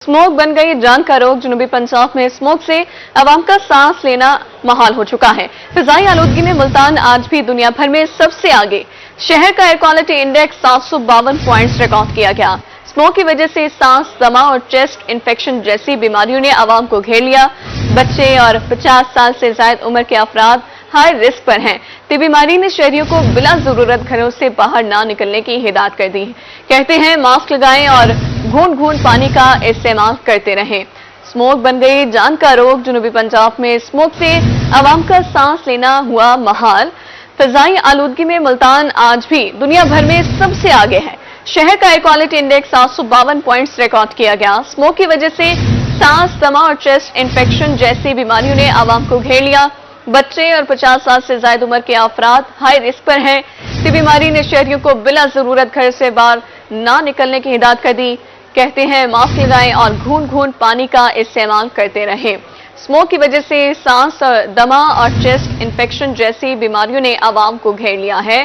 Smoke बन गई जान का रोग। जनूबी पंजाब में स्मोक से आवाम का सांस लेना मुहाल हो चुका है। फिजाई आलूदगी में मुल्तान आज भी दुनिया भर में सबसे आगे। शहर का air quality index 752 points record किया गया। स्मोक की वजह से सांस, दमा और चेस्ट इन्फेक्शन जैसी बीमारियों ने आवाम को घेर लिया। बच्चे और 50 साल से ज्यादा उम्र के अफराद हाई रिस्क पर हैं। बीमारी ने शहरियों को बिला जरूरत घरों से बाहर ना निकलने की हिदायत कर दी। कहते हैं मास्क लगाएं और घूंट-घूंट पानी का इस्तेमाल करते रहें। स्मोक बन गई जान का रोग। जनूबी पंजाब में स्मोक से आवाम का सांस लेना हुआ मुहाल। फिजाई आलूदगी में मुल्तान आज भी दुनिया भर में सबसे आगे है। शहर का air quality index 752 points record किया गया। स्मोक की वजह से सांस, दमा और चेस्ट इन्फेक्शन जैसी बीमारियों ने आवाम को घेर लिया। बच्चे और 50 साल से ज्यादा उम्र के अफराद हाई रिस्क पर हैं। बीमारी ने शहरियों को बिला जरूरत घर से बाहर ना निकलने की हिदायत कर दी। कहते हैं मास्क लगाएं और घूंट-घूंट पानी का इस्तेमाल करते रहें। स्मोक की वजह से सांस, दमा और चेस्ट इन्फेक्शन जैसी बीमारियों ने आवाम को घेर लिया है।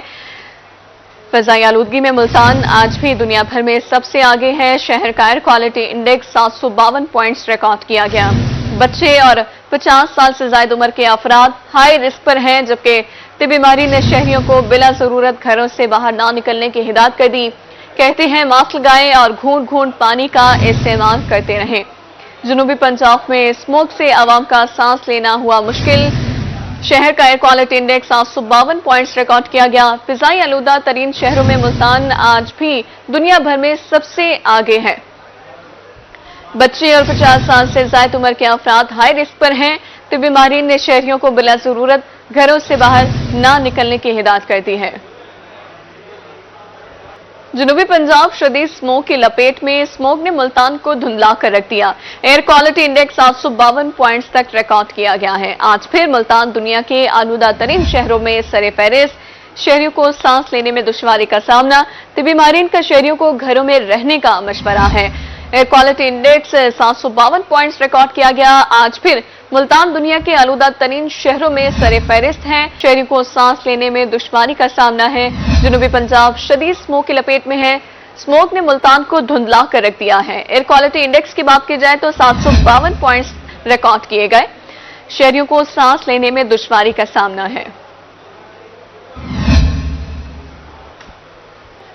फिजाई आलूदगी में मुल्तान आज भी दुनिया भर में सबसे आगे है। शहर का air quality index 752 points record किया गया। बच्चे और 50 साल से ज्यादा उम्र के अफराद हाई रिस्क पर हैं, जबकि बीमारी ने शहरियों को बिला जरूरत घरों से बाहर ना निकलने की हिदायत कर दी। कहते हैं मास्क लगाएं और घूंट-घूंट पानी का इस्तेमाल करते रहें। जनूबी पंजाब में स्मोक से आवाम का सांस लेना हुआ मुश्किल। शहर का air quality index 752 points record किया गया। फिजाई आलूदा तरीन शहरों में मुल्तान आज भी दुनिया भर में सबसे आगे है। बच्चे और 50 साल से ज्यादा उम्र के अफराद हाई रिस्क पर हैं। बीमारी ने शहरियों को बिला जरूरत घरों से बाहर ना निकलने की हिदायत कर दी है। जनूबी पंजाब शदीद स्मोक की लपेट में। स्मोक ने मुल्तान को धुंधला कर रख दिया। एयर क्वालिटी इंडेक्स 752 पॉइंट्स तक रिकॉर्ड किया गया है। आज फिर मुल्तान दुनिया के आलूदा तरीन शहरों में सरे फहरिस्त। शहरियों को सांस लेने में दुश्वारी का सामना। बीमारी का शहरियों को घरों में रहने का मशवरा है। Air quality index 752 points record किया गया। आज फिर मुल्तान दुनिया के आलूदा तरीन शहरों में सरे फहरिस्त हैं। शहरियों को सांस लेने में दुश्वारी का सामना है। जनूबी पंजाब शदीद स्मोक की लपेट में है। स्मोक ने मुल्तान को धुंधला कर रख दिया है। एयर क्वालिटी इंडेक्स की बात की जाए तो 752 पॉइंट्स रिकॉर्ड किए गए। शहरियों को सांस लेने में दुश्वारी का सामना है।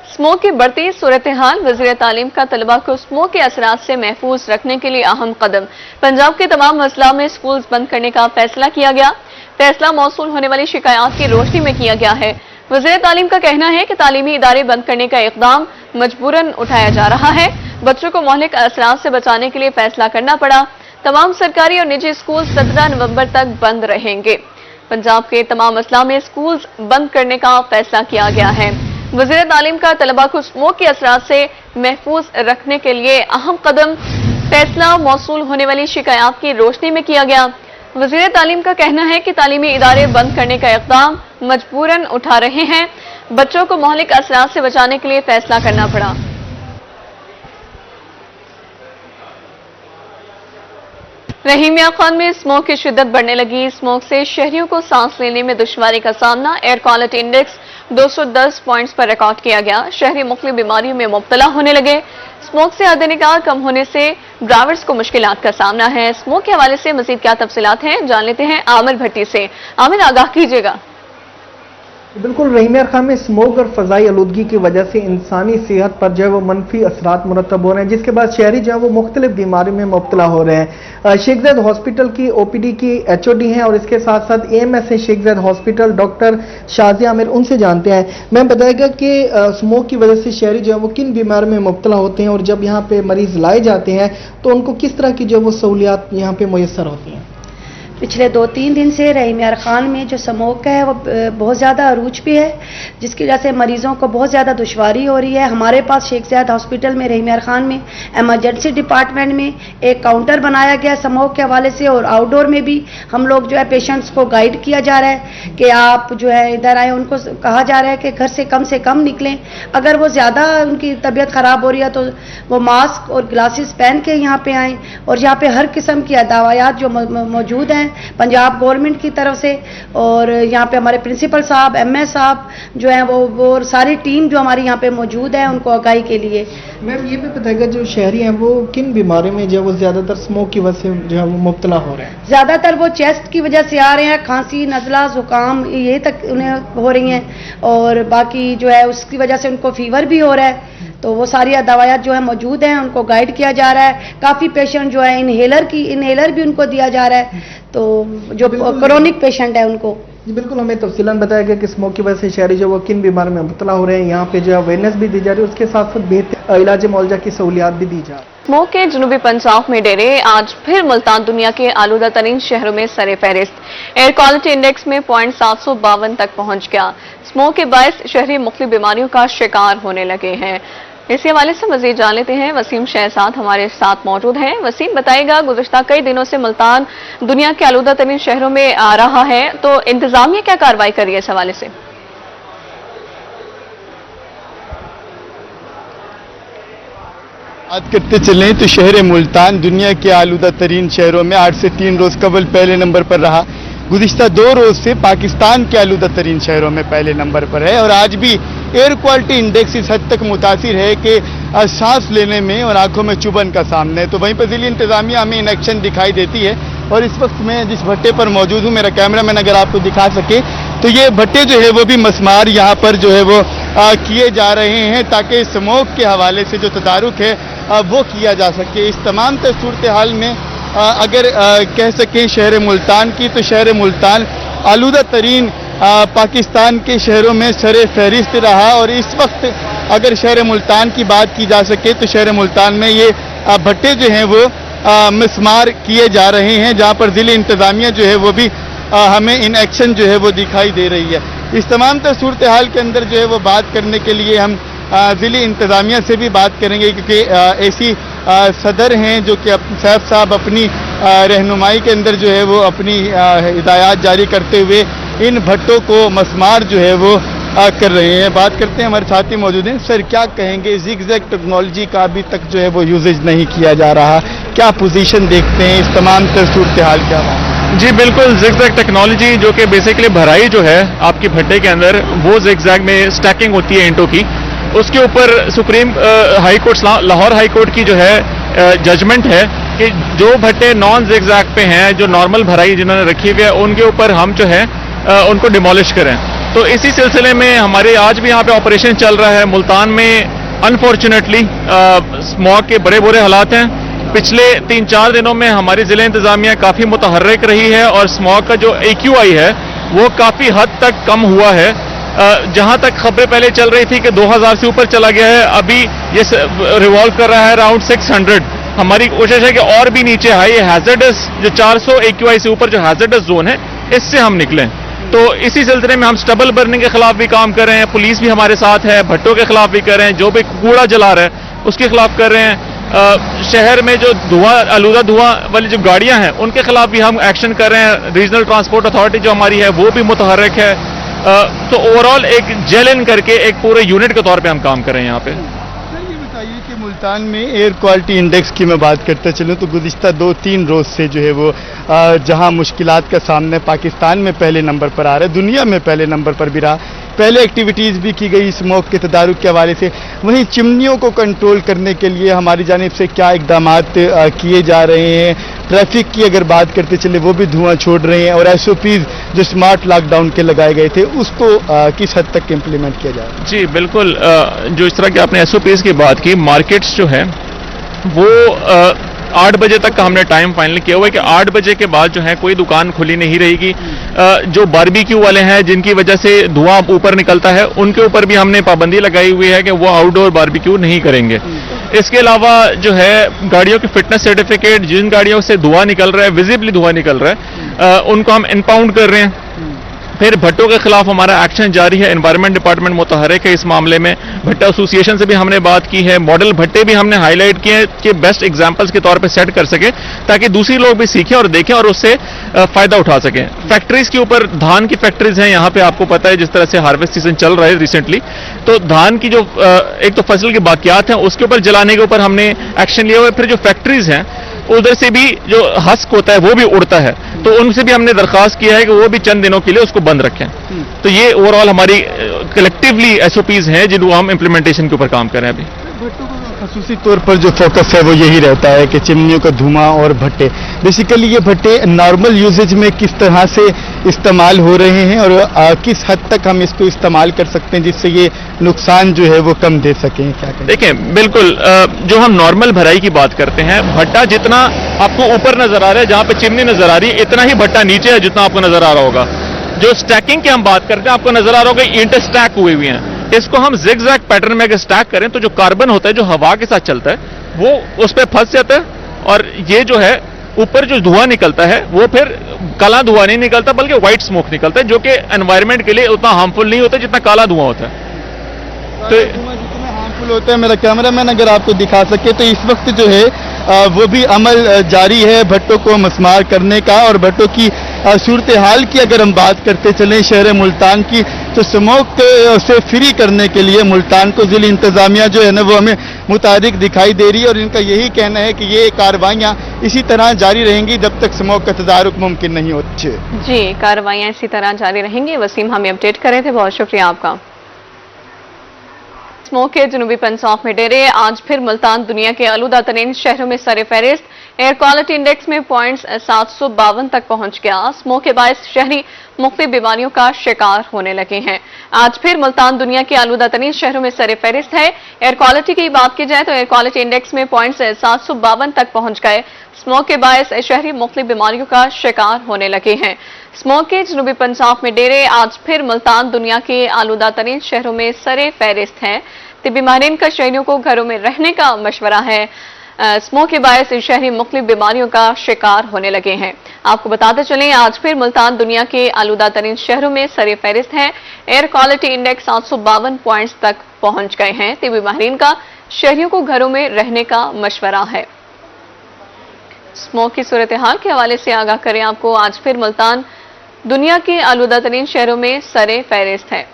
स्मोक की बढ़ती सूरत हाल। वज़ीर तालीम का तलबा को स्मोक के असरात से महफूज रखने के लिए अहम कदम। पंजाब के तमाम अजला में स्कूल्स बंद करने का फैसला किया गया। फैसला मौसूल होने वाली शिकायत की रोशनी में किया गया है। वज़ीर तालीम का कहना है कि तालीमी इदारे बंद करने का इक़दाम मजबूरन उठाया जा रहा है। बच्चों को मौलिक असरात से बचाने के लिए फैसला करना पड़ा। तमाम सरकारी और निजी स्कूल 17 नवंबर तक बंद रहेंगे। पंजाब के तमाम अजला में स्कूल्स बंद करने का फैसला किया गया है। वज़ीर तालीम का तलबा को स्मोक के असरात से महफूज रखने के लिए अहम कदम। फैसला मौसूल होने वाली शिकायत की रोशनी में किया गया। वज़ीर तालीम का कहना है कि तालीमी इदारे बंद करने का इक़दाम मजबूरन उठा रहे हैं। बच्चों को मौलिक असरात से बचाने के लिए फैसला करना पड़ा। रहीमिया खान में स्मोक की शिद्दत बढ़ने लगी। स्मोक से शहरियों को सांस लेने में दुश्वारी का सामना। एयर क्वालिटी इंडेक्स 210 पॉइंट्स पर रिकॉर्ड किया गया। शहरी मुख्तलिफ बीमारियों में मुब्तला होने लगे। स्मोक से आदे निकाल कम होने से ड्राइवर्स को मुश्किलात का सामना है। स्मोक के हवाले से मजीद क्या तफसीलात हैं, जान लेते हैं आमिर भट्टी से। आमिर, आगाह कीजिएगा। बिल्कुल, रहीमिया खान में स्मोक और फजाई आलूदगी की वजह से इंसानी सेहत पर जो है वो मनफी असरात मुरतब हो रहे हैं, जिसके बाद शहरी जो है वो मुख्तलिफ बीमारियों में मुब्तला हो रहे हैं। शेख ज़ैद हॉस्पिटल की OPD की HOD हैं और इसके साथ साथ AMS है शेख ज़ैद हॉस्पिटल, डॉक्टर शाजिया आमिर, उनसे जानते हैं। मैं बताएगा कि स्मोक की वजह से शहरी जो है वो किन बीमारियों में मुब्तला होते हैं और जब यहाँ पे मरीज लाए जाते हैं तो उनको किस तरह की जो वो सहूलियात यहाँ पे मुयस्सर होती हैं। पिछले 2-3 दिन से रहीमिया खान में जो स्मोक है वो बहुत ज़्यादा अरूज पे है, जिसकी वजह से मरीज़ों को बहुत ज़्यादा दुश्वारी हो रही है। हमारे पास शेख ज़ैद हॉस्पिटल में रहीमिया खान में एमरजेंसी डिपार्टमेंट में एक काउंटर बनाया गया स्मोक के हवाले से, और आउटडोर में भी हम लोग जो है पेशेंट्स को गाइड किया जा रहा है कि आप जो है इधर आए। उनको कहा जा रहा है कि घर से कम निकलें। अगर वो ज़्यादा उनकी तबीयत ख़राब हो रही है तो वो मास्क और ग्लासेस पहन के यहाँ पे आएँ। और यहाँ पे हर किस्म की दवायात जो मौजूद हैं पंजाब गवर्नमेंट की तरफ से, और यहाँ पे हमारे प्रिंसिपल साहब, एमएस साहब जो हैं वो सारी टीम जो हमारी यहाँ पे मौजूद है उनको आगाही के लिए। मैम ये भी बताएगा जो शहरी हैं वो किन बीमारियों में जो वो ज्यादातर स्मोक की वजह से जो है वो मुब्तला हो रहे हैं? ज़्यादातर वो चेस्ट की वजह से आ रहे हैं, खांसी, नज़ला, जुकाम ये तक उन्हें हो रही हैं, और बाकी जो है उसकी वजह से उनको फीवर भी हो रहा है। तो वो सारी दवाइयाँ जो है मौजूद हैं, उनको गाइड किया जा रहा है। काफ़ी पेशेंट जो है इनहेलर भी उनको दिया जा रहा है, तो जो क्रोनिक पेशेंट है उनको। जी बिल्कुल, हमें तफसीलन बताया गया कि स्मोक की वजह से शहरी जो वो किन बीमारी में मुब्तला हो रहे हैं। यहाँ पे जो अवेयरनेस भी दी जा रही है, उसके साथ साथ बेहतर इलाज मौलजा की सहूलियात भी दी जा रही है। स्मोक के जनूबी पंजाब में डेरे आज फिर मुल्तान दुनिया के आलूदा तरीन शहरों में सरे फहरिस्त। एयर क्वालिटी इंडेक्स में पॉइंट 752 तक पहुंच गया। स्मोक के बायस शहरी मुख्तलिफ बीमारियों का शिकार होने लगे हैं। इसी हवाले से मजीद जान लेते हैं। वसीम शहजाद हमारे साथ मौजूद हैं। वसीम, बताएगा, गुज़िश्ता कई दिनों से मुल्तान दुनिया के आलूदा तरीन शहरों में आ रहा है, तो इंतजामिया क्या कार्रवाई कर रही है इस हवाले से? बात करते चलें तो शहर मुल्तान दुनिया के आलूदा तरीन शहरों में 8 से 3 रोज कबल पहले नंबर पर रहा। गुज़िश्ता 2 रोज से पाकिस्तान के आलूदा तरीन शहरों में पहले नंबर पर है, और आज भी एयर क्वालिटी इंडेक्स इस हद तक मुतासिर है कि सांस लेने में और आंखों में चुभन का सामना है। तो वहीं पर ज़िली इंतजामिया हमें इन एक्शन दिखाई देती है, और इस वक्त मैं जिस भट्टे पर मौजूद हूँ, मेरा कैमरामैन अगर आपको दिखा सके तो ये भट्टे जो है वो भी मसमार यहाँ पर जो है वो किए जा रहे हैं, ताकि स्मोक के हवाले से जो तदारुक है वो किया जा सके। इस तमाम सूरत हाल में अगर कह सकें शहर मुल्तान की, तो शहर मुल्तान आलूदा तरीन पाकिस्तान के शहरों में सरे फहरिस्त रहा। और इस वक्त अगर शहर मुल्तान की बात की जा सके तो शहर मुल्तान में ये भट्टे जो हैं वो मिसमार किए जा रहे हैं, जहाँ पर ज़िली इंतजामिया जो है वो भी हमें इन एक्शन जो है वो दिखाई दे रही है। इस तमाम सूरत हाल के अंदर जो है वो बात करने के लिए हम ज़िली इंतजामिया से भी बात करेंगे, क्योंकि ऐसी सदर हैं जो कि सैफ साहब अपनी रहनुमाई के अंदर जो है वो अपनी हिदायत जारी करते हुए इन भट्टों को मसमार जो है वो कर रहे हैं। बात करते हैं, हमारे साथी मौजूद हैं। सर, क्या कहेंगे, जिगजैग टेक्नोलॉजी का अभी तक जो है वो यूजेज नहीं किया जा रहा, क्या पोजीशन देखते हैं इस तमाम सूरत हाल क्या? जी बिल्कुल, जिगजैग टेक्नोलॉजी जो कि बेसिकली भराई जो है आपकी भट्टे के अंदर, वो जिगजैग में स्टैकिंग होती है ईंटों की, उसके ऊपर supreme high court Lahore high court की जो है जजमेंट है कि जो भट्टे नॉन जिगजैग पे हैं, जो नॉर्मल भराई जिन्होंने रखी हुई है, उनके ऊपर हम जो है उनको डिमोलिश करें। तो इसी सिलसिले में हमारे आज भी यहाँ पे ऑपरेशन चल रहा है। मुल्तान में अनफॉर्चुनेटली स्मॉग के बड़े बुरे हालात हैं। पिछले 3-4 दिनों में हमारी जिला इंतजामिया काफ़ी मुतहर्रिक रही है, और स्मॉग का जो AQI है वो काफ़ी हद तक कम हुआ है। जहां तक खबरें पहले चल रही थी कि 2000 से ऊपर चला गया है, अभी ये रिवॉल्व कर रहा है अराउंड 600। हमारी कोशिश है कि और भी नीचे हाई हैजर्डस जो 400 AQI से ऊपर जो हैजर्डस जोन है, इससे हम निकलें। तो इसी सिलसिले में हम स्टबल बर्निंग के खिलाफ भी काम कर रहे हैं, पुलिस भी हमारे साथ है, भट्टों के खिलाफ भी कर रहे हैं, जो भी कूड़ा जला रहा है उसके खिलाफ कर रहे हैं। शहर में जो आलूदा धुआं वाली जो गाड़ियां हैं उनके खिलाफ भी हम एक्शन कर रहे हैं। रीजनल ट्रांसपोर्ट अथॉरिटी जो हमारी है वो भी मुतहर्रिक है। तो ओवरऑल एक जेल इन करके एक पूरे यूनिट के तौर पे हम काम कर रहे हैं यहाँ पे। ये बताइए कि मुल्तान में एयर क्वालिटी इंडेक्स की मैं बात करते चलूँ तो गुज़िश्ता 2-3 रोज से जो है वो जहां मुश्किलात का सामना पाकिस्तान में पहले नंबर पर आ रहा है, दुनिया में पहले नंबर पर भी रहा। पहले एक्टिविटीज़ भी की गई स्मोक के तदारुक के हवाले से। वहीं चिमनियों को कंट्रोल करने के लिए हमारी जानिब से क्या इक़दामात किए जा रहे हैं? ट्रैफिक की अगर बात करते चले वो भी धुआं छोड़ रहे हैं, और SOPs जो स्मार्ट लॉकडाउन के लगाए गए थे उसको किस हद तक इम्प्लीमेंट किया जा रहा है? जी बिल्कुल, जो इस तरह की आपने SOPs की बात की, मार्केट्स जो है वो 8 बजे तक का हमने टाइम फाइनल किया हुआ है कि 8 बजे के बाद जो है कोई दुकान खुली नहीं रहेगी। जो बारबेक्यू वाले हैं जिनकी वजह से धुआं ऊपर निकलता है, उनके ऊपर भी हमने पाबंदी लगाई हुई है कि वो आउटडोर बारबेक्यू नहीं करेंगे। इसके अलावा जो है गाड़ियों की फिटनेस सर्टिफिकेट, जिन गाड़ियों से धुआं निकल रहा है, विजिबली धुआं निकल रहा है, उनको हम इम्पाउंड कर रहे हैं। फिर भट्टों के खिलाफ हमारा एक्शन जारी है। एनवायरमेंट डिपार्टमेंट मुतहर्रिक है इस मामले में। भट्टा एसोसिएशन से भी हमने बात की है। मॉडल भट्टे भी हमने हाईलाइट किए कि बेस्ट एग्जांपल्स के तौर पे सेट कर सके, ताकि दूसरी लोग भी सीखें और देखें और उससे फायदा उठा सकें। फैक्ट्रीज के ऊपर, धान की फैक्ट्रीज हैं यहाँ पे, आपको पता है जिस तरह से हार्वेस्ट सीजन चल रहा है रिसेंटली, तो धान की जो एक तो फसल के बाकियात हैं उसके ऊपर जलाने के ऊपर हमने एक्शन लिया हुआ है। फिर जो फैक्ट्रीज हैं उधर से भी जो हस्क होता है वो भी उड़ता है, तो उनसे भी हमने दरखास्त किया है कि वो भी चंद दिनों के लिए उसको बंद रखें। तो ये ओवरऑल हमारी कलेक्टिवली एसओपीज हैं जिनको हम इम्प्लीमेंटेशन के ऊपर काम कर रहे हैं अभी। खसूसी तौर पर जो फोकस है वो यही रहता है कि चिमनियों का धुआं और भट्टे, बेसिकली ये भट्टे नॉर्मल यूजेज में किस तरह से इस्तेमाल हो रहे हैं और किस हद तक हम इसको इस्तेमाल कर सकते हैं जिससे ये नुकसान जो है वो कम दे सकें, क्या कहें? देखें, बिल्कुल जो हम नॉर्मल भराई की बात करते हैं, भट्टा जितना आपको ऊपर नजर आ रहा है, जहां पे चिमनी नजर आ रही है, इतना ही भट्टा नीचे है जितना आपको नजर आ रहा होगा। जो स्टैकिंग की हम बात करते हैं, आपको नजर आ रहा होगा ईंटें स्टैक हुई हुई हैं। इसको हम जिगजैग पैटर्न में अगर स्टैक करें तो जो कार्बन होता है जो हवा के साथ चलता है वो उस पर फंस जाता है, और ये जो है ऊपर जो धुआं निकलता है वो फिर काला धुआं नहीं निकलता बल्कि व्हाइट स्मोक निकलता है, जो कि एनवायरनमेंट के लिए उतना हार्मफुल नहीं होता जितना काला धुआं होता है। तो जितना हार्मफुल होता है, मेरा कैमरामैन अगर आपको दिखा सके तो इस वक्त जो है वो भी अमल जारी है भट्टों को मस्मार करने का। और भट्टों की सूरत हाल की अगर हम बात करते चलें शहर मुल्तान की, तो स्मोक से फ्री करने के लिए मुल्तान को जिला इंतजामिया जो है ना वो हमें मुतारिक दिखाई दे रही है, और इनका यही कहना है कि ये कार्रवाइयाँ इसी तरह जारी रहेंगी जब तक स्मोक का तदारुक मुमकिन नहीं हो। जी, कार्रवाइयां इसी तरह जारी रहेंगी। वसीम हमें अपडेट कर रहे थे, बहुत शुक्रिया आपका। स्मोक के जनूबी पंजाब में डेरे, आज फिर मुल्तान दुनिया के आलूदा तरीन शहरों में सरे फहरिस्त। एयर क्वालिटी इंडेक्स में पॉइंट्स 752 तक पहुंच गया। स्मोक के बायस शहरी मुख्तलिफ बीमारियों का शिकार होने लगे हैं। आज फिर मुल्तान दुनिया के आलूदा तरीन शहरों में सरे फहरिस्त है। एयर क्वालिटी की बात की जाए तो एयर क्वालिटी इंडेक्स में पॉइंट्स 752 तक पहुंच गए। स्मोक के बायस शहरी मुख्तलिफ बीमारियों का शिकार होने लगे हैं। स्मोक के जनूबी पंजाब में डेरे, आज फिर मुल्तान दुनिया के आलूदा तरीन शहरों में सरे फहरिस्त हैं। तिब्बी माहिरीन का शहरियों को घरों में रहने का मशवरा है। स्मोक के बायस शहरी मुख्तलिफ बीमारियों का शिकार होने लगे हैं। आपको बताते चलें, आज फिर मुल्तान दुनिया के आलूदा तरीन शहरों में सरे फहरिस्त हैं। एयर क्वालिटी इंडेक्स 752 पॉइंट्स तक पहुंच गए हैं। तिब्बी माहिरीन का शहरियों को घरों में रहने का मशवरा है। स्मोक की सूरत हाल के हवाले से आगाह करें आपको, आज फिर मुल्तान दुनिया के आलूदा तरीन शहरों में सरे फहरिस्त है।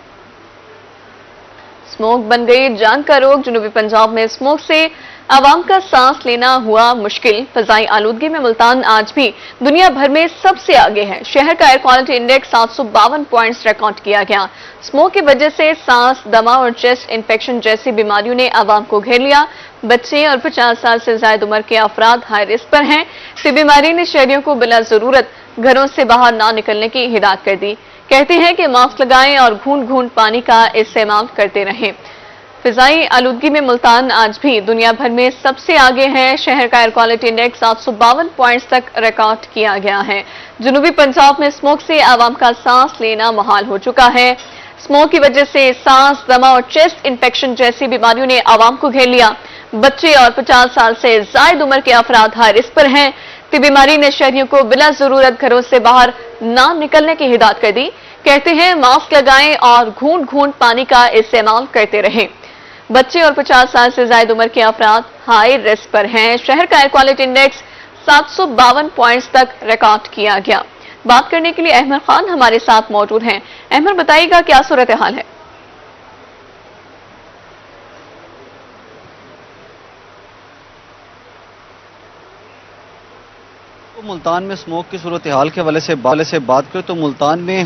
स्मोक बन गई जान का रोग, जनूबी पंजाब में स्मोक से आवाम का सांस लेना हुआ मुश्किल। फजाई आलूदगी में मुल्तान आज भी दुनिया भर में सबसे आगे है। शहर का air quality index 752 points record किया गया। स्मोक की वजह से सांस, दमा और चेस्ट इन्फेक्शन जैसी बीमारियों ने आवाम को घेर लिया। बच्चे और 50 साल से ज्यादा उम्र के अफराद हाई रिस्क पर हैं। इस बीमारी ने शहरियों को बिला जरूरत घरों से बाहर ना निकलने की हिदायत कर दी। कहते हैं कि मास्क लगाएं और घूंट घूंट पानी का इस्तेमाल करते रहें। फिजाई आलूदगी में मुल्तान आज भी दुनिया भर में सबसे आगे है। शहर का एयर क्वालिटी इंडेक्स 752 पॉइंट्स तक रिकॉर्ड किया गया है। जनूबी पंजाब में स्मोक से आवाम का सांस लेना मुहाल हो चुका है। स्मोक की वजह से सांस, दमा और चेस्ट इन्फेक्शन जैसी बीमारियों ने आवाम को घेर लिया। बच्चे और 50 साल से ज्यादा उम्र के अफराद हाई रिस्क पर हैं। तो बीमारी ने शहरियों को बिला जरूरत घरों से बाहर ना निकलने की हिदायत कर दी। कहते हैं मास्क लगाएं और घूंट घूंट पानी का इस्तेमाल करते रहें। बच्चे और 50 साल से ज्यादा उम्र के अफराद हाई रिस्क पर हैं। शहर का एयर क्वालिटी इंडेक्स 752 पॉइंट्स तक रिकॉर्ड किया गया। बात करने के लिए अहमद खान हमारे साथ मौजूद हैं। अहमद, बताइएगा क्या सूरत हाल है? मुल्तान में स्मोक की सूरत हाल के हवाले से बात करें तो मुल्तान में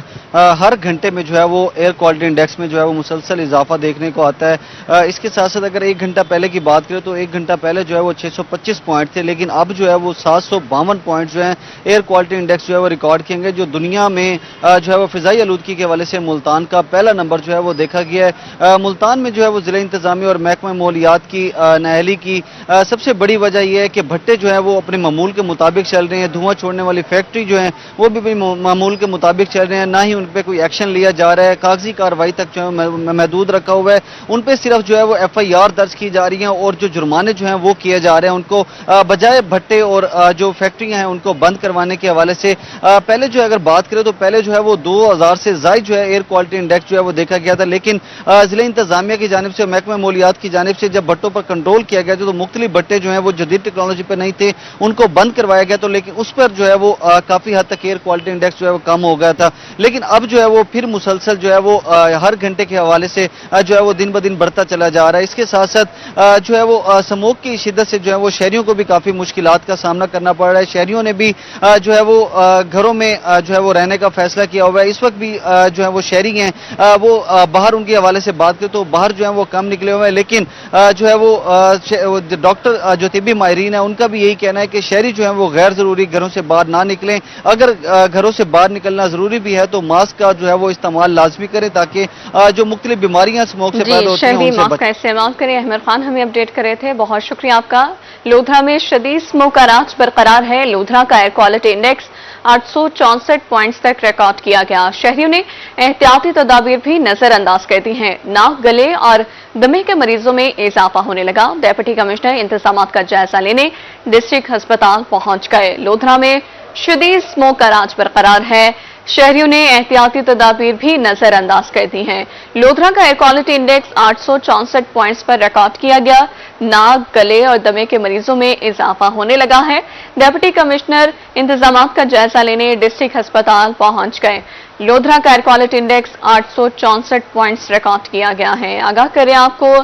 हर घंटे में जो है वो एयर क्वालिटी इंडेक्स में जो है वो मुसलसल इजाफा देखने को आता है। इसके साथ साथ अगर एक घंटा पहले की बात करें तो एक घंटा पहले जो है वो 625 पॉइंट थे, लेकिन अब जो है वो 752 पॉइंट जो है एयर क्वालिटी इंडेक्स जो है वो रिकॉर्ड किए गए, जो दुनिया में जो है वो फिजाई आलूदगी के हवाले से मुल्तान का पहला नंबर जो है वो देखा गया है। मुल्तान में जो है वो जिला इंतजामिया और महकमा माहौलियात की नाअहली की सबसे बड़ी वजह यह है कि भट्टे जो है वो अपने मामूल के मुताबिक चल रहे हैं। धुआं छोड़ने वाली फैक्ट्री जो है वो भी मामूल के मुताबिक चल रहे हैं, ना ही उन पर कोई एक्शन लिया जा रहा है। कागजी कार्रवाई तक जो है महदूद रखा हुआ है। उन पर सिर्फ जो है वो FIR दर्ज की जा रही है और जो जुर्माने जो हैं वो किए जा रहे हैं उनको बजाय भट्टे और जो फैक्ट्रियां हैं उनको बंद करवाने के हवाले से। पहले जो है अगर बात करें तो पहले जो है वो 2000 से ज्यादा जो है एयर क्वालिटी इंडेक्स जो है वो देखा गया था, लेकिन जिला इंतजामिया की जानिब से, महकमा माहौलियात की जानिब से जब भट्टों पर कंट्रोल किया गया था तो मुख्तलिफ भट्टे जो है वो जदीद टेक्नोलॉजी पर नहीं थे, उनको बंद करवाया गया। तो लेकिन उस पर जो है वो काफी हद तक एयर क्वालिटी इंडेक्स जो है वो कम हो गया था, लेकिन अब जो है वो फिर मुसलसल जो है वो हर घंटे के हवाले से जो है वो दिन ब दिन बढ़ता चला जा रहा है। इसके साथ साथ जो है वो स्मोक की शिद्दत से जो है वो शहरियों को भी काफी मुश्किलात का सामना करना पड़ रहा है। शहरियों ने भी जो है वो घरों में जो है वो रहने का फैसला किया हुआ है। इस वक्त भी जो है वो शहरी हैं वो बाहर उनके हवाले से बात करें तो बाहर जो है वो कम निकले हुए हैं, लेकिन जो है वो डॉक्टर जो तिब्बी माहिरीन है उनका भी यही कहना है कि शहरी जो है वो गैर जरूरी घरों से बाहर ना निकलें। अगर घरों से बाहर निकलना जरूरी भी है तो मास्क का जो है वो इस्तेमाल लाजमी करें ताकि जो मुख्तलिफ बीमारियां स्मोक से पैदा होती हैं उनसे मास्क का इस्तेमाल करें। अहमद खान हमें अपडेट कर रहे थे, बहुत शुक्रिया आपका। लोधरा में शदीद स्मोक का राज बरकरार है। लोधरा का एयर क्वालिटी इंडेक्स 864 पॉइंट्स तक रिकॉर्ड किया गया। शहरियों ने एहतियाती तदाबीर भी नजरअंदाज कर दी हैं। नाक, गले और दमे के मरीजों में इजाफा होने लगा। डिप्टी कमिश्नर इंतजाम का जायजा लेने डिस्ट्रिक्ट अस्पताल पहुंच गए। लोधरा में शदीद स्मोक का राज बरकरार है। शहरियों ने एहतियाती तदाबीर भी नजरअंदाज कर दी हैं। लोधरा का एयर क्वालिटी इंडेक्स 864 पॉइंट्स पर रिकॉर्ड किया गया। नाक, गले और दमे के मरीजों में इजाफा होने लगा है। डिप्टी कमिश्नर इंतजाम का जायजा लेने डिस्ट्रिक्ट अस्पताल पहुंच गए। लोधरा का air quality index 864 points record किया गया है। आगाह करें आपको,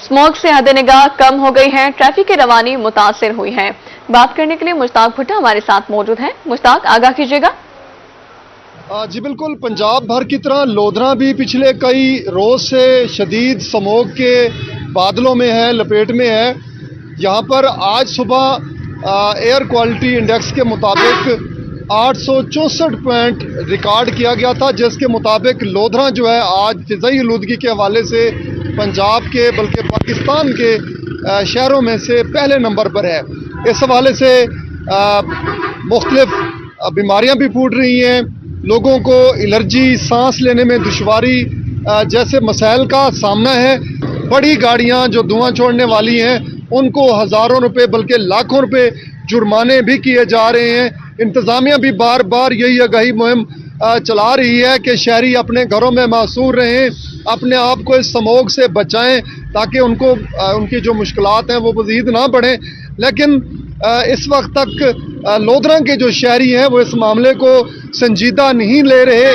स्मोक से हद निगाह कम हो गई है, ट्रैफिक की रवानी मुतासिर हुई है। बात करने के लिए मुश्ताक भुट्टा हमारे साथ मौजूद हैं। मुश्ताक, आगाह कीजिएगा। जी बिल्कुल, पंजाब भर की तरह लोधरा भी पिछले कई रोज से शदीद स्मोक के बादलों में है, लपेट में है। यहाँ पर आज सुबह एयर क्वालिटी इंडेक्स के मुताबिक 864 पॉइंट रिकॉर्ड किया गया था, जिसके मुताबिक लोधरा जो है आज फिजाई आलूदगी के हवाले से पंजाब के बल्कि पाकिस्तान के शहरों में से पहले नंबर पर है। इस हवाले से मुख्तलिफ बीमारियां भी फूट रही हैं। लोगों को एलर्जी, सांस लेने में दुश्वारी जैसे मसाइल का सामना है। बड़ी गाड़ियां जो धुआं छोड़ने वाली हैं उनको हज़ारों रुपए बल्कि लाखों रुपए जुर्माने भी किए जा रहे हैं। इंतज़ामिया भी बार बार यही आगाही मुहिम चला रही है कि शहरी अपने घरों में मासूर रहें, अपने आप को इस स्मोक से बचाएं ताकि उनको उनकी जो मुश्किलात हैं वो मज़ीद ना बढ़ें। लेकिन इस वक्त तक लोधरा के जो शहरी हैं वो इस मामले को संजीदा नहीं ले रहे।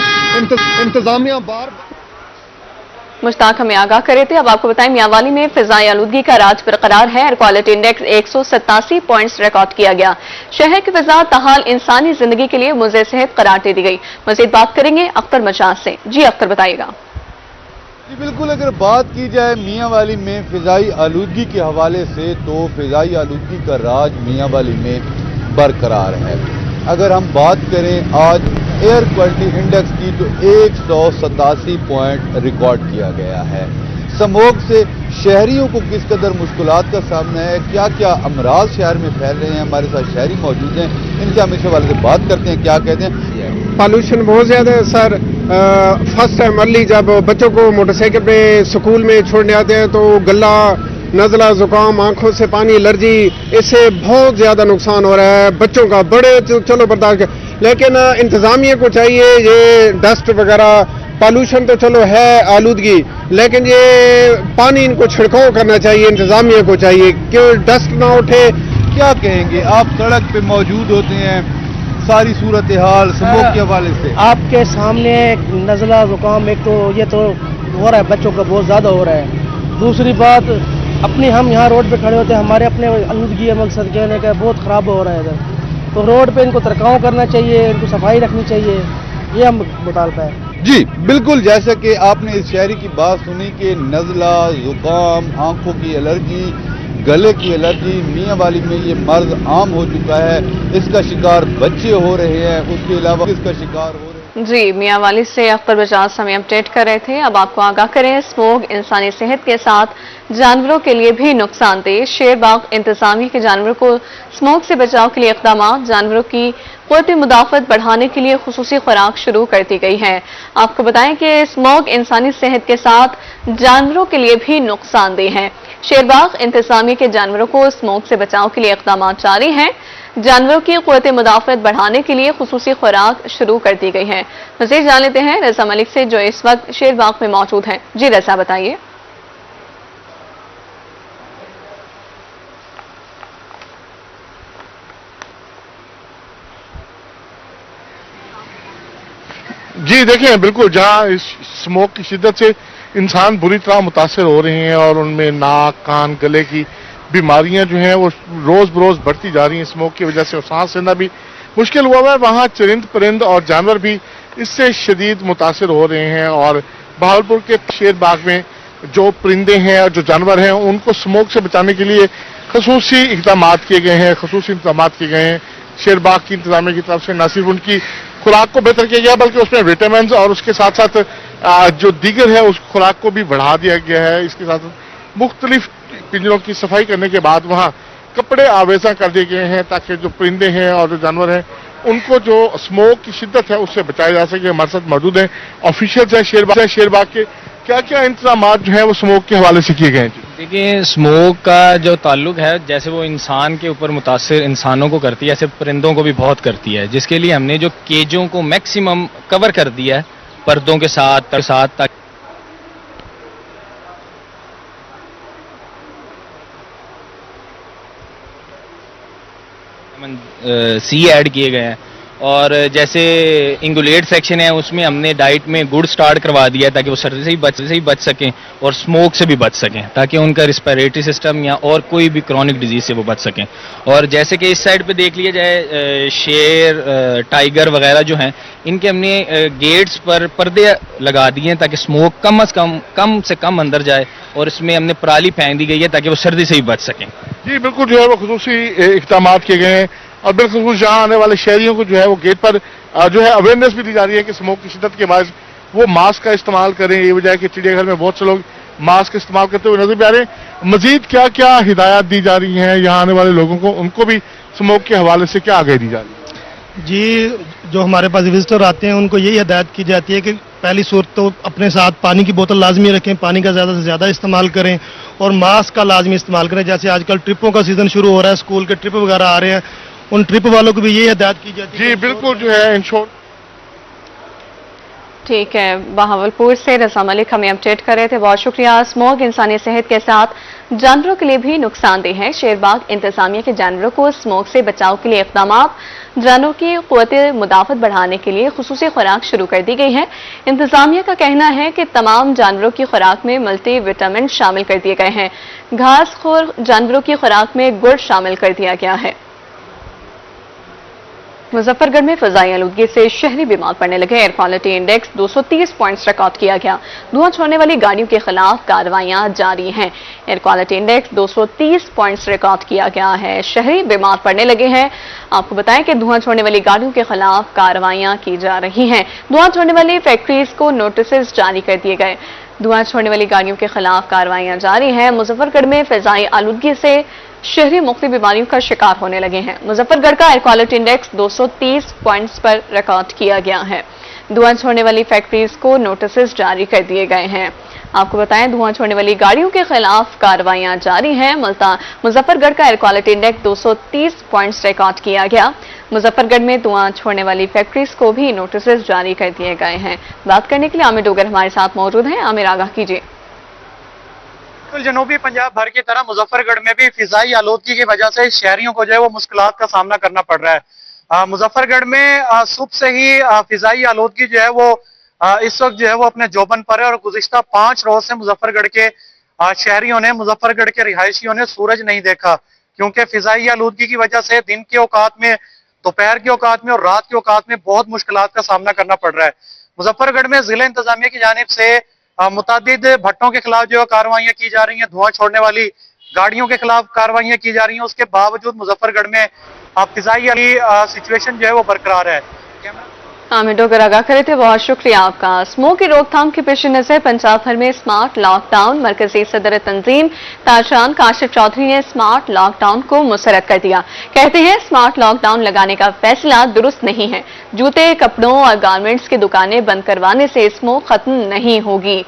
इंतजामिया बार मुश्ताक हमें आगाह करे थे। अब आपको बताएं, मियांवाली में फिजाई आलूदगी का राज बरकरार है। Air quality index 187 points record किया गया। शहर की फिजा ताहाल इंसानी जिंदगी के लिए मुज़े सेहत करार दे दी गई। मजीद बात करेंगे अख्तर मजाज से। जी अख्तर, बताइएगा। जी बिल्कुल, अगर बात की जाए मियांवाली में फिजाई आलूदगी के हवाले से तो फिजाई आलूदगी का राज मियांवाली में बरकरार है। अगर हम बात करें आज एयर क्वालिटी इंडेक्स की तो 187 पॉइंट रिकॉर्ड किया गया है। स्मोक से शहरियों को किस कदर मुश्किलात का सामना है, क्या क्या अमराज शहर में फैल रहे हैं, हमारे साथ शहरी मौजूद हैं, इनसे हम इस हवाले से बात करते हैं। क्या कहते हैं? पॉल्यूशन बहुत ज़्यादा है सर। फर्स्ट टाइम अर्ली जब बच्चों को मोटरसाइकिल पे स्कूल में छोड़ने आते हैं तो गला, नज़ला, जुकाम, आंखों से पानी, एलर्जी, इससे बहुत ज़्यादा नुकसान हो रहा है बच्चों का। बड़े चलो बर्दाश्त, लेकिन इंतज़ामिया को चाहिए ये डस्ट वगैरह, पॉल्यूशन तो चलो है आलूदगी, लेकिन ये पानी इनको छिड़काव करना चाहिए, इंतज़ामिया को चाहिए कि डस्ट ना उठे। क्या कहेंगे, आप सड़क पे मौजूद होते हैं, सारी सूरत हाल स्मोक के हवाले से आपके सामने नज़ला, जुकाम, एक तो ये तो हो रहा है, बच्चों का बहुत ज़्यादा हो रहा है। दूसरी बात, अपनी हम यहाँ रोड पे खड़े होते हैं, हमारे अपने आलूदगी मकसद कहने का बहुत ख़राब हो रहा है इधर, तो रोड पे इनको तरकाव करना चाहिए, इनको सफाई रखनी चाहिए, ये हम मुतालबा है। जी बिल्कुल, जैसा कि आपने इस शहरी की बात सुनी कि नज़ला, जुकाम, आंखों की एलर्जी, गले की एलर्जी, मियांवाली में ये मर्ज आम हो चुका है। इसका शिकार बच्चे हो रहे हैं, उसके अलावा इसका शिकार हो रहे हैं। जी, मियांवाली से अख्तर बजाज हमें अपडेट कर रहे थे। अब आपको आगाह करें, स्मोक इंसानी सेहत के साथ जानवरों के लिए भी नुकसानदेह। शेरबाग इंतजामिया के जानवरों को स्मोक से बचाव के लिए इक़दाम, जानवरों की क़ुव्वत मुदाफ़त बढ़ाने के लिए खुसूसी खुराक शुरू कर दी गई है। आपको बताएं कि स्मोक इंसानी सेहत के साथ जानवरों के लिए भी नुकसानदेह है। शेरबाग इंतजामिया के जानवरों को स्मोक से बचाव के लिए इक़दाम जारी हैं। जानवरों की क़ुव्वत मुदाफ़त बढ़ाने के लिए खुसूसी खुराक शुरू कर दी गई है। मज़ीद जान लेते हैं रज़ा मलिक से, जो इस वक्त शेरबाग में मौजूद हैं। जी रज़ा, बताइए। जी देखें, बिल्कुल जहां इस स्मोक की शिद्दत से इंसान बुरी तरह मुतासर हो रहे हैं और उनमें नाक, कान, गले की बीमारियां जो हैं वो रोज बरोज बढ़ती जा रही हैं स्मोक की वजह से, और सांस लेना भी मुश्किल हुआ है। वहाँ चरिंद परिंद और जानवर भी इससे शदीद मुतासर हो रहे हैं, और बहावलपुर के शेर बाग में जो परिंदे हैं और जो जानवर हैं उनको स्मोक से बचाने के लिए खसूसी इक़दाम किए गए हैं, खसूसी इंतजाम किए गए हैं शेर बाग की इंतजामिया की तरफ से। न सिर्फ उनकी खुराक को बेहतर किया गया बल्कि उसमें विटामिन और उसके साथ साथ जो दीगर है उस खुराक को भी बढ़ा दिया गया है। इसके साथ साथ मुख्तलिफ पिंजरों की सफाई करने के बाद वहाँ कपड़े आवेजा कर दिए गए हैं ताकि जो परिंदे हैं और जो जानवर हैं उनको जो स्मोक की शिद्दत है उससे बचाया जा सके। हमारे साथ मौजूद हैं ऑफिशियल्स हैं शेरबाग के, क्या क्या इंतजाम जो हैं वो स्मोक के हवाले से किए गए हैं? देखिए, स्मोक का जो ताल्लुक है जैसे वो इंसान के ऊपर मुतासिर इंसानों को करती है, ऐसे परिंदों को भी बहुत करती है, जिसके लिए हमने जो केजों को मैक्सिमम कवर कर दिया है पर्दों के साथ सी ऐड किए गए हैं। और जैसे इंगुलेट सेक्शन है उसमें हमने डाइट में गुड़ स्टार्ट करवा दिया है ताकि वो सर्दी से ही बच सकें और स्मोक से भी बच सकें, ताकि उनका रिस्पिरेटरी सिस्टम या और कोई भी क्रॉनिक डिजीज से वो बच सकें। और जैसे कि इस साइड पे देख लिया जाए, शेर, टाइगर वगैरह जो हैं इनके हमने गेट्स पर पर्दे लगा दिए हैं ताकि स्मोक कम से कम अंदर जाए, और इसमें हमने पराली फेंक दी गई है ताकि वो सर्दी से ही बच सकें। जी बिल्कुल, जो है वो खसूसी इक़दाम किए गए हैं, और बिल्कुल जहाँ आने वाले शहरियों को जो है वो गेट पर जो है अवेयरनेस भी दी जा रही है कि स्मोक की शिद्दत के बाद वो मास्क का इस्तेमाल करें। ये वजह है कि चिड़ियाघर में बहुत से लोग मास्क इस्तेमाल करते हुए नजर भी आ रहे हैं। मजीद क्या क्या हिदायत दी जा रही हैं यहाँ आने वाले लोगों को, उनको भी स्मोक के हवाले से क्या आगाही दी जा रही है? जी, जो हमारे पास विजिटर आते हैं उनको यही हिदायत की जाती है कि पहली सूरत तो अपने साथ पानी की बोतल लाजमी रखें, पानी का ज़्यादा से ज़्यादा इस्तेमाल करें, और मास्क का लाजमी इस्तेमाल करें। जैसे आजकल ट्रिपों का सीज़न शुरू हो रहा है, स्कूल के ट्रिप वगैरह आ रहे हैं, उन ट्रिप वालों को भी यही हिदायत की जाती है। जी बिल्कुल, जो है इंश्योर। ठीक है, बहावलपुर से रज़ा मलिक हमें अपडेट कर रहे थे, बहुत शुक्रिया। स्मोक इंसानी सेहत के साथ जानवरों के लिए भी नुकसानदेह है। शेरबाग इंतजामिया के जानवरों को स्मोक से बचाव के लिए इक़दाम, जानवरों की क़ुव्वत मुदाफ़त बढ़ाने के लिए खुसूसी खुराक शुरू कर दी गई है। इंतजामिया का कहना है कि तमाम जानवरों की खुराक में मल्टी विटामिन शामिल कर दिए गए हैं। घास खोर जानवरों की खुराक में गुड़ शामिल कर दिया गया है। मुजफ्फरगढ़ में फ़ज़ाई आलूदगी से शहरी बीमार पड़ने लगे। Air quality index 230 points record किया गया। धुआं छोड़ने वाली गाड़ियों के खिलाफ कार्रवाइयां जारी हैं। Air quality index 230 points record किया गया है। शहरी बीमार पड़ने लगे हैं। आपको बताएं कि धुआं छोड़ने वाली गाड़ियों के खिलाफ कार्रवाइयां की जा रही हैं। धुआं छोड़ने वाली फैक्ट्रीज को नोटिस जारी कर दिए गए। धुआं छोड़ने वाली गाड़ियों के खिलाफ कार्रवाइयां जारी हैं। मुजफ्फरगढ़ में फ़ज़ाई आलूदगी से शहरी मुख्तलिफ बीमारियों का शिकार होने लगे हैं। मुजफ्फरगढ़ का एयर क्वालिटी इंडेक्स 230 पॉइंट्स पर रिकॉर्ड किया गया है। धुआं छोड़ने वाली फैक्ट्रीज को नोटिस जारी कर दिए गए हैं। आपको बताएं, धुआं छोड़ने वाली गाड़ियों के खिलाफ कार्रवाइयां जारी हैं। मुजफ्फरगढ़ का air quality index 230 points record किया गया। मुजफ्फरगढ़ में धुआं छोड़ने वाली फैक्ट्रीज को भी नोटिस जारी कर दिए गए हैं। बात करने के लिए आमिर डोगर हमारे साथ मौजूद हैं। आमिर, आगाह कीजिए। जनूबी पंजाब भर की तरह मुजफ्फरगढ़ में भी फिजाई आलूदगी की वजह से शहरियों को जो है वो मुश्किलात का सामना करना पड़ रहा है। मुजफ्फरगढ़ में सुबह से ही फिजाई आलूदगी जो है वो इस वक्त जो है वो अपने जोबन पर है, और गुज़िश्ता 5 रोज से मुजफ्फरगढ़ के शहरियों ने, मुजफ्फरगढ़ के रिहायशियों ने सूरज नहीं देखा, क्योंकि फिजाई आलूदगी की वजह से दिन के औकात में, दोपहर के औकात में और रात के औकात में बहुत मुश्किलात का सामना करना पड़ रहा है। मुजफ्फरगढ़ में जिला इंतजामिया की जानिब से मुतादिद भट्टों के खिलाफ जो है कार्रवाइयां की जा रही हैं, धुआं छोड़ने वाली गाड़ियों के खिलाफ कार्रवाइयां की जा रही हैं। उसके बावजूद मुजफ्फरगढ़ में फिजाई सिचुएशन जो है वो बरकरार है। आमिर डोगर आगाह करे थे, बहुत शुक्रिया आपका। स्मोक की रोकथाम के पेश नजर पंजाब भर में स्मार्ट लॉकडाउन, मरकजी सदर तंजीम ताजरान काशिफ चौधरी ने स्मार्ट लॉकडाउन को मुसरत कर दिया। कहते हैं स्मार्ट लॉकडाउन लगाने का फैसला दुरुस्त नहीं है। जूते, कपड़ों और गारमेंट्स की दुकानें बंद करवाने से स्मोक खत्म नहीं होगी।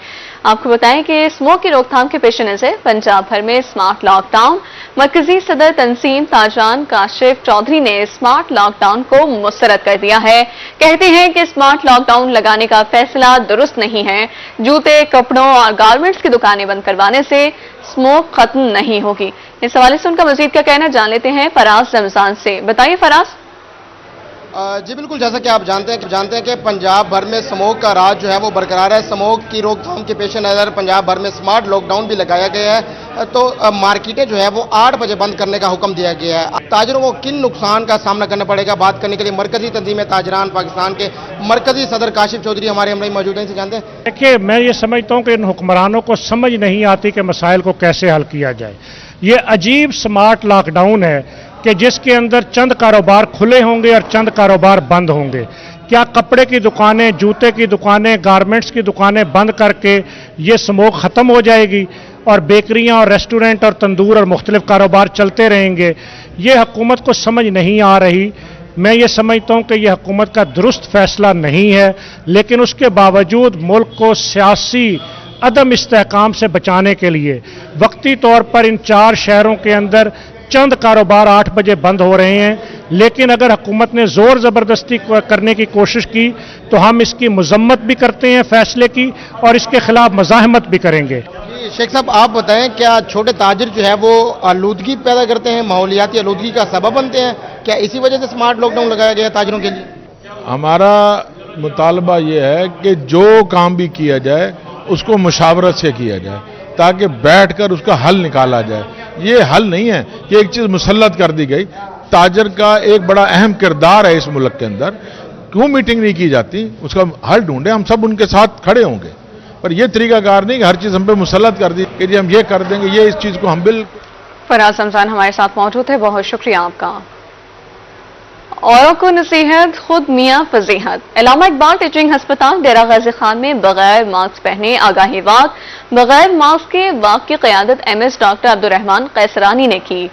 आपको बताएं कि स्मोक की रोकथाम के पेश नजर पंजाब भर में स्मार्ट लॉकडाउन, मरकजी सदर तंजीम ताजरान काशिफ चौधरी ने स्मार्ट लॉकडाउन को मुसरत कर दिया है। कहते हैं कि स्मार्ट लॉकडाउन लगाने का फैसला दुरुस्त नहीं है। जूते, कपड़ों और गारमेंट्स की दुकानें बंद करवाने से स्मोक खत्म नहीं होगी। इस हवाले से उनका मजीद क्या कहना जान लेते हैं फराज रमजान से। बताइए फराज। جی بالکل، جیسا کہ آپ جانتے ہیں کہ پنجاب بھر میں اسموگ کا راج جو ہے وہ برقرار ہے۔ اسموگ کی روک تھام کے پیش نظر پنجاب بھر میں سمارٹ لاک ڈاؤن بھی لگایا گیا ہے، تو مارکیٹیں جو ہے وہ 8 بجے بند کرنے کا حکم دیا گیا ہے۔ تاجروں کو کن نقصان کا سامنا کرنا پڑے گا، بات کرنے کے لیے مرکزی تنظیم تاجران پاکستان کے مرکزی صدر کاشف چودھری ہمارے ہمراہ موجود ہیں، سے جانتے ہیں۔ دیکھیے، میں یہ سمجھتا ہوں کہ ان حکمرانوں کو سمجھ نہیں آتی کہ مسائل کو کیسے حل کیا جائے۔ یہ عجیب سمارٹ لاک ڈاؤن ہے کہ جس کے اندر چند کاروبار کھلے ہوں گے اور چند کاروبار بند ہوں گے۔ کیا کپڑے کی دکانیں، جوتے کی دکانیں، گارمنٹس کی دکانیں بند کر کے یہ اسموگ ختم ہو جائے گی اور بیکریاں اور ریسٹورنٹ اور تندور اور مختلف کاروبار چلتے رہیں گے؟ یہ حکومت کو سمجھ نہیں آ رہی۔ میں یہ سمجھتا ہوں کہ یہ حکومت کا درست فیصلہ نہیں ہے، لیکن اس کے باوجود ملک کو سیاسی عدم استحکام سے بچانے کے لیے وقتی طور پر ان 4 شہروں کے اندر چند کاروبار 8 بجے بند ہو رہے ہیں، لیکن اگر حکومت نے زور زبردستی کرنے کی کوشش کی تو ہم اس کی مذمت بھی کرتے ہیں فیصلے کی، اور اس کے خلاف مزاحمت بھی کریں گے۔ شیخ صاحب، آپ بتائیں، کیا چھوٹے تاجر جو ہے وہ آلودگی پیدا کرتے ہیں، ماحولیاتی آلودگی کا سبب بنتے ہیں؟ کیا اسی وجہ سے سمارٹ لاک ڈاؤن لگایا گیا ہے تاجروں کے لیے؟ ہمارا مطالبہ یہ ہے کہ جو کام بھی کیا جائے اس کو مشاورت سے کیا جائے، تاکہ بیٹھ کر اس کا حل نکالا جائے۔ یہ حل نہیں ہے کہ ایک چیز مسلط کر دی گئی۔ تاجر کا ایک بڑا اہم کردار ہے اس ملک کے اندر، کیوں میٹنگ نہیں کی جاتی؟ اس کا حل ڈھونڈے، ہم سب ان کے ساتھ کھڑے ہوں گے، پر یہ طریقہ کار نہیں کہ ہر چیز ہم پہ مسلط کر دی کہ جی ہم یہ کر دیں گے، یہ اس چیز کو ہم بالکل۔ فراز رمضان ہمارے ساتھ موجود ہے، بہت شکریہ آپ کا۔ اوروں کو نصیحت، خود میاں فضیحت۔ علامہ اقبال ٹیچنگ ہسپتال ڈیرہ غازی خان میں بغیر ماسک پہنے آگاہی واک، بغیر ماسک کے واک کی قیادت MS ڈاکٹر عبدالرحمان قیسرانی نے کی۔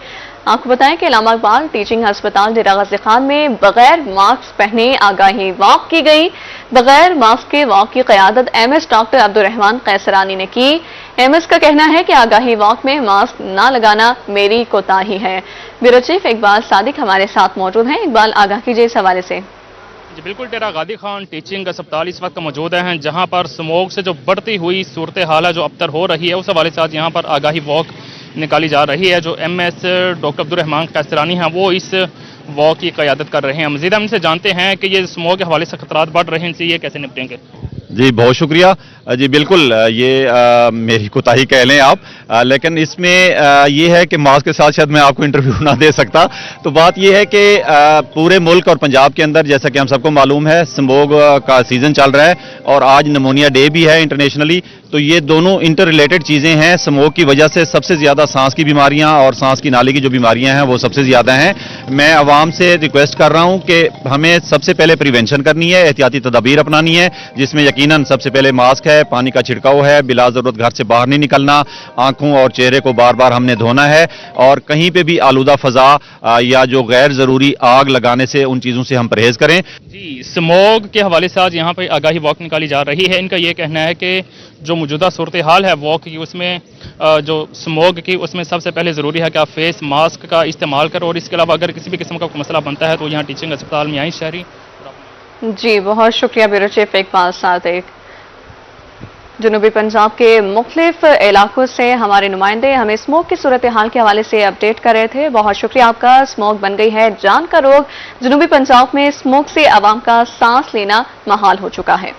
آپ کو بتائیں کہ علامہ اقبال ٹیچنگ ہسپتال ڈیرہ غازی خان میں بغیر ماسک پہنے آگاہی واک کی گئی۔ بغیر ماسک کے واک کی قیادت MS ڈاکٹر عبدالرحمان قیسرانی نے کی۔ MS کا کہنا ہے کہ آگاہی واک میں ماسک نہ لگانا میری کوتاہی ہے۔ بیورو چیف اقبال صادق ہمارے ساتھ موجود ہیں۔ اقبال، آگاہ کیجیے اس حوالے سے۔ جی بالکل، ڈیرہ غازی خان ٹیچنگ اسپتال اس وقت موجود ہیں، جہاں پر اسموگ سے جو بڑھتی ہوئی صورتحال ہے جو ابتر ہو رہی ہے، اس حوالے سے آج یہاں پر آگاہی واک نکالی جا رہی ہے۔ جو MS ڈاکٹر عبدالرحمان قیسرانی ہیں وہ اس واک کی قیادت کر رہے ہیں۔ مزید ہم ان سے جانتے ہیں کہ یہ اسموگ کے حوالے سے خطرات بڑھ رہے ہیں، ان سے یہ کیسے نپٹیں گے؟ جی بہت شکریہ۔ جی بالکل، یہ میری کوتاہی کہہ لیں آپ، لیکن اس میں یہ ہے کہ ماسک کے ساتھ شاید میں آپ کو انٹرویو نہ دے سکتا۔ تو بات یہ ہے کہ پورے ملک اور پنجاب کے اندر جیسا کہ ہم سب کو معلوم ہے اسموگ کا سیزن چل رہا ہے، اور آج نمونیا ڈے بھی ہے انٹرنیشنلی۔ تو یہ دونوں انٹر ریلیٹڈ چیزیں ہیں۔ اسموگ کی وجہ سے سب سے زیادہ سانس کی بیماریاں اور سانس کی نالی کی جو بیماریاں ہیں وہ سب سے زیادہ ہیں۔ میں عوام سے ریکویسٹ کر رہا ہوں کہ ہمیں سب سے پہلے پریونشن کرنی ہے، احتیاطی تدابیر اپنانی ہے، جس میں یقیناً سب سے پہلے ماسک ہے، پانی کا چھڑکاؤ ہے، بلا ضرورت گھر سے باہر نہیں نکلنا، آنکھوں اور چہرے کو بار بار ہم نے دھونا ہے، اور کہیں پہ بھی آلودہ فضا یا جو غیر ضروری آگ لگانے سے ان چیزوں سے ہم پرہیز کریں۔ جی، اسموگ کے حوالے سے آج یہاں پہ آگاہی واک نکالی جا رہی ہے۔ ان کا یہ کہنا ہے کہ جو موجودہ صورتحال ہے واک کی، اس میں جو اسموگ کی، اس میں سب سے پہلے ضروری ہے کہ آپ فیس ماسک کا استعمال کرو، اور اس کے علاوہ اگر کسی بھی قسم کا کوئی مسئلہ بنتا ہے تو یہاں ٹیچنگ اسپتال میں آئیں شہری۔ جی بہت شکریہ بیورو چیف اقبال صادق۔ جنوبی پنجاب کے مختلف علاقوں سے ہمارے نمائندے ہمیں اسموگ کی صورتحال کے حوالے سے اپڈیٹ کر رہے تھے۔ بہت شکریہ آپ کا۔ اسموگ بن گئی ہے جان کا روگ۔ جنوبی پنجاب میں اسموگ سے عوام کا سانس لینا محال ہو چکا ہے۔